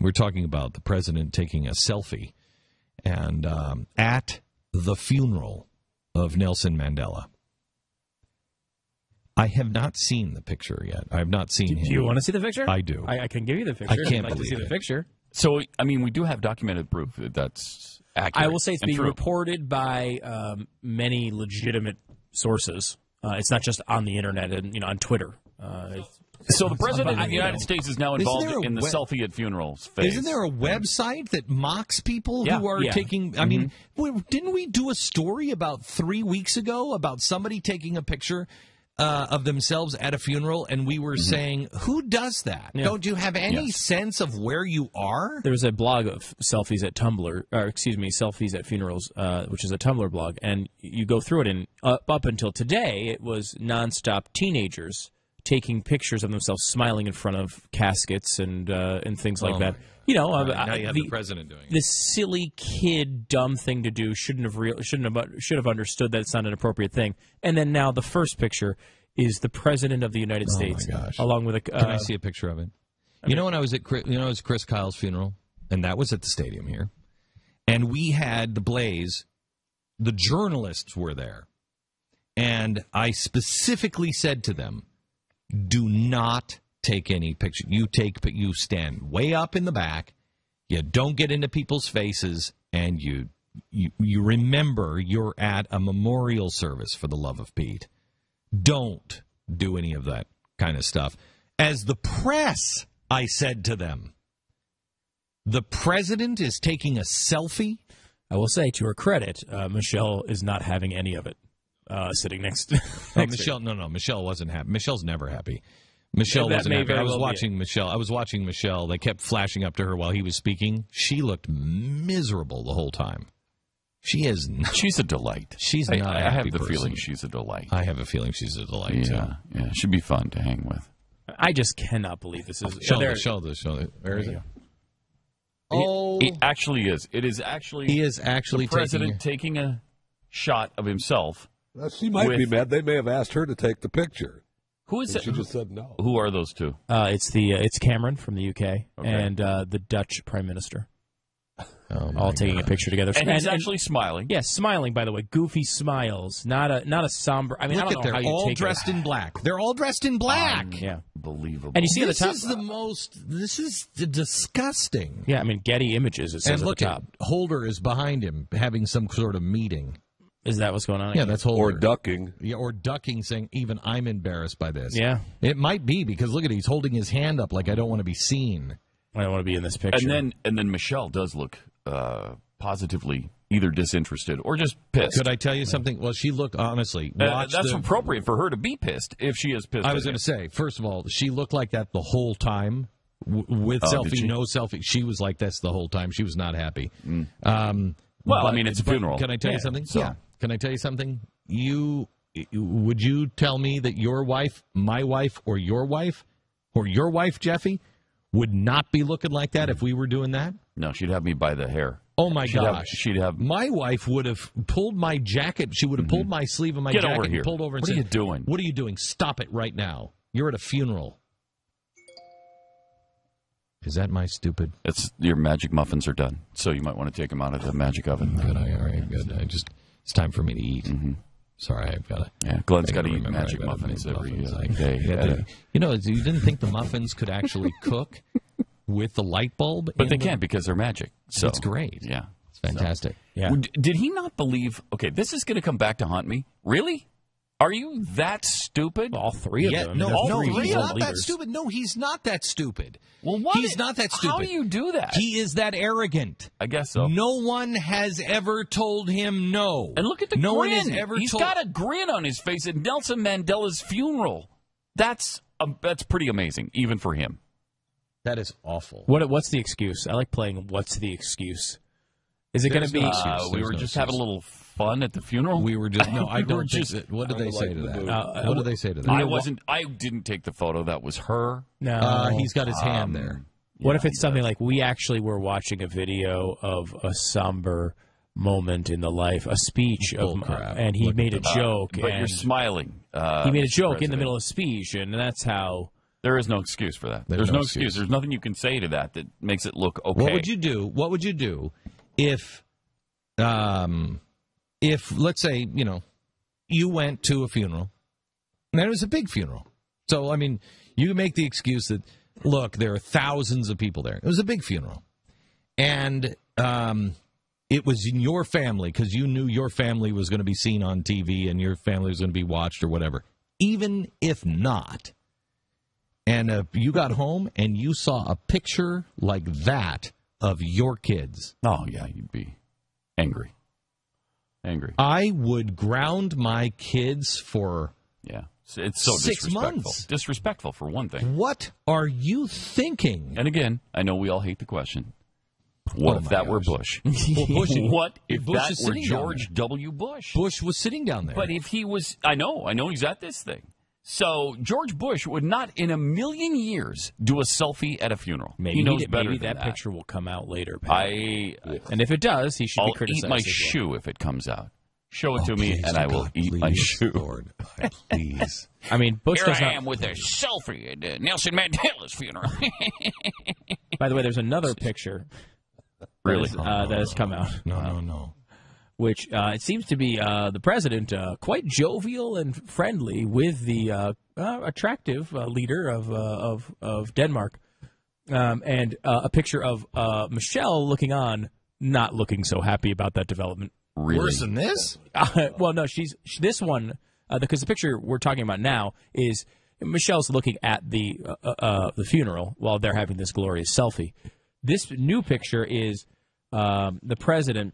We're talking about the president taking a selfie and at the funeral of Nelson Mandela. I have not seen the picture yet. I have not seen him. Do you want to see the picture? I do. I can give you the picture. I can't like believe to see the picture. So, I mean, we do have documented proof that that's accurate. I will say it's being true. reported by many legitimate sources. It's not just on the internet and on Twitter. So the president of the United States is now involved in the selfie at funerals phase. Isn't there a website that mocks people who are taking... I mean, didn't we do a story about 3 weeks ago about somebody taking a picture of themselves at a funeral, and we were saying, who does that? Yeah. Don't you have any sense of where you are? There was a blog of selfies at Tumblr, or excuse me, selfies at funerals, which is a Tumblr blog, and you go through it, and up until today, it was nonstop teenagers taking pictures of themselves smiling in front of caskets and things like that. Now you have the president doing it. This silly kid, dumb thing to do should have understood that it's not an appropriate thing. And then now the first picture is the president of the United States, along with a. Can I see a picture of it? You know when I was at Chris Kyle's funeral, and that was at the stadium here, and we had the Blaze. The journalists were there, and I specifically said to them, do not take any picture. You stand way up in the back. You don't get into people's faces, and you remember you're at a memorial service for the love of Pete. Don't do any of that kind of stuff. As the press, I said to them, the president is taking a selfie. I will say, to her credit, Michelle is not having any of it. Sitting next to Michelle. No, Michelle wasn't happy. Michelle's never happy. Michelle wasn't happy. I was watching Michelle. I was watching Michelle. They kept flashing up to her while he was speaking. She looked miserable the whole time. She is. She's a delight. She's not. I have the feeling she's a delight. I have a feeling she's a delight too. Yeah, should be fun to hang with. I just cannot believe this is. Show it. Where is it? Oh, it actually is. It is actually. He is actually the president taking a shot of himself. She might be mad. They may have asked her to take the picture. Who is it? She just said no. Who are those two? It's Cameron from the UK and the Dutch Prime Minister. All taking a picture together. And he's actually smiling. Yes, smiling, by the way. Goofy smiles. Not a somber. I mean, I don't know how you take it. They're all dressed in black. They're all dressed in black. Yeah. Believable. And you see at the top. This is disgusting. Yeah, I mean, Getty Images, it says and look at the top. Holder is behind him having some sort of meeting. Is that what's going on? Yeah, that's Holder. Or ducking. Yeah, or ducking, saying, even I'm embarrassed by this. Yeah. It might be, because look at it, he's holding his hand up like I don't want to be seen. I don't want to be in this picture. And then Michelle does look positively either disinterested or just pissed. Could I tell you something? Well, she looked, honestly. That's appropriate for her to be pissed if she is pissed. I was going to say, first of all, she looked like that the whole time. With selfie, no selfie. She was like this the whole time. She was not happy. Well, I mean, it's a funeral. Can I tell you something? So. Yeah. Can I tell you something? Would you tell me that your wife, my wife, or your wife, Jeffy, would not be looking like that if we were doing that? No, she'd have me by the hair. Oh, my gosh. She'd have... My wife would have pulled my jacket. She would have pulled my sleeve of my jacket over here. And pulled over and said, what are you doing? What are you doing? Stop it right now. You're at a funeral. Is that my stupid? Your magic muffins are done, so you might want to take them out of the magic oven. Good, all right, good. It's time for me to eat. Sorry, I've got to. Yeah, Glenn's got to eat magic muffins every day. You didn't think the muffins could actually cook with the light bulb? But they can't because they're magic. So it's great. Yeah, it's fantastic. So. Yeah. Did he not believe? Okay, this is going to come back to haunt me. Really? Are you that stupid? All three of them. No, he's not that stupid. No, he's not that stupid. Well, what? He's not that stupid. How do you do that? He is that arrogant. I guess so. No one has ever told him no. And look at the grin. One has ever He's got a grin on his face at Nelson Mandela's funeral. That's pretty amazing, even for him. That is awful. What's the excuse? I like playing What's the Excuse? Is it going to be... we were just having a little fun at the funeral? We were just... No, I don't think that... What did they say to that? What did they say to that? I didn't take the photo. That was her. No. He's got his hand there. What if it's something like, we actually were watching a video of a somber moment in the life, a speech of... and he made a joke. But you're smiling. He made a joke in the middle of a speech, and that's how... There is no excuse for that. There's no excuse. There's nothing you can say to that makes it look okay. What would you do? What would you do if let's say, you went to a funeral, and it was a big funeral. So, I mean, you make the excuse that, look, there are thousands of people there. It was a big funeral. And it was in your family because you knew your family was going to be seen on TV and your family was going to be watched or whatever. Even if not, and you got home and you saw a picture like that of your kids. Oh, yeah, you'd be angry. I would ground my kids for it's so 6 disrespectful. months. Disrespectful, for one thing. What are you thinking? And again, I know we all hate the question. What if that were Bush? Well, What if Bush that is were sitting down George there. W. Bush? Bush was sitting down there. But if he was, I know he's at this thing. So George Bush would not in a million years do a selfie at a funeral. Maybe better than that picture will come out later. And if it does, he should be criticized. I'll eat my shoe if it comes out. Show it to me, and I will eat my shoe. Lord, please. I mean, Bush Here does I am with a selfie at Nelson Mandela's funeral. By the way, there's another picture. Really? That has come out. No. Which it seems to be the president quite jovial and friendly with the attractive leader of Denmark, and a picture of Michelle looking on, not looking so happy about that development. Really? Worse than this? Well, no, this one, because the picture we're talking about now is Michelle's looking at the funeral while they're having this glorious selfie. This new picture is the president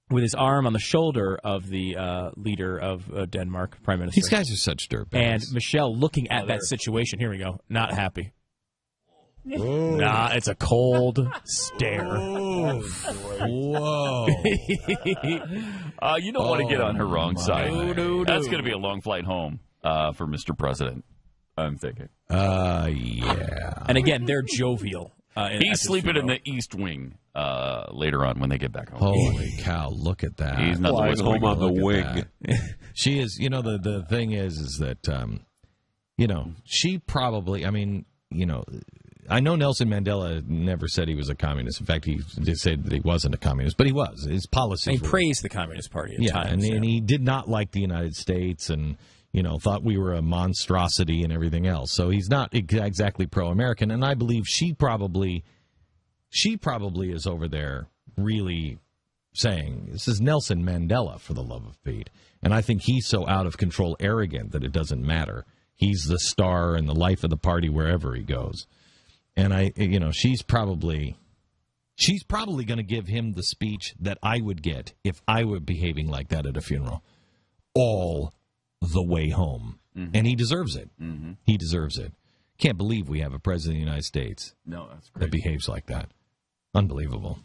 with his arm on the shoulder of the leader of Denmark, Prime Minister. These guys are such dirtbags. And Michelle looking at that situation. Here we go. Not happy. Nah, it's a cold stare. Whoa. You don't want to get on her wrong side. No. That's going to be a long flight home for Mr. President, I'm thinking. Yeah. And again, they're jovial. He's sleeping in the East Wing later on when they get back home. Holy cow, look at that. He's not Flying home on the wing. She is, the thing is that, she probably, I know Nelson Mandela never said he was a communist. In fact, he did say that he wasn't a communist, but he was. His policies He praised the Communist Party at times. And he did not like the United States and, thought we were a monstrosity and everything else. So he's not exactly pro-American. And I believe she probably is over there really saying, this is Nelson Mandela, for the love of Pete. And I think he's so out of control arrogant that it doesn't matter. He's the star and the life of the party wherever he goes. And she's probably going to give him the speech that I would get if I were behaving like that at a funeral, all the way home. Mm-hmm. And he deserves it. Mm-hmm. He deserves it. Can't believe we have a president of the United States that's great. that behaves like that. Unbelievable.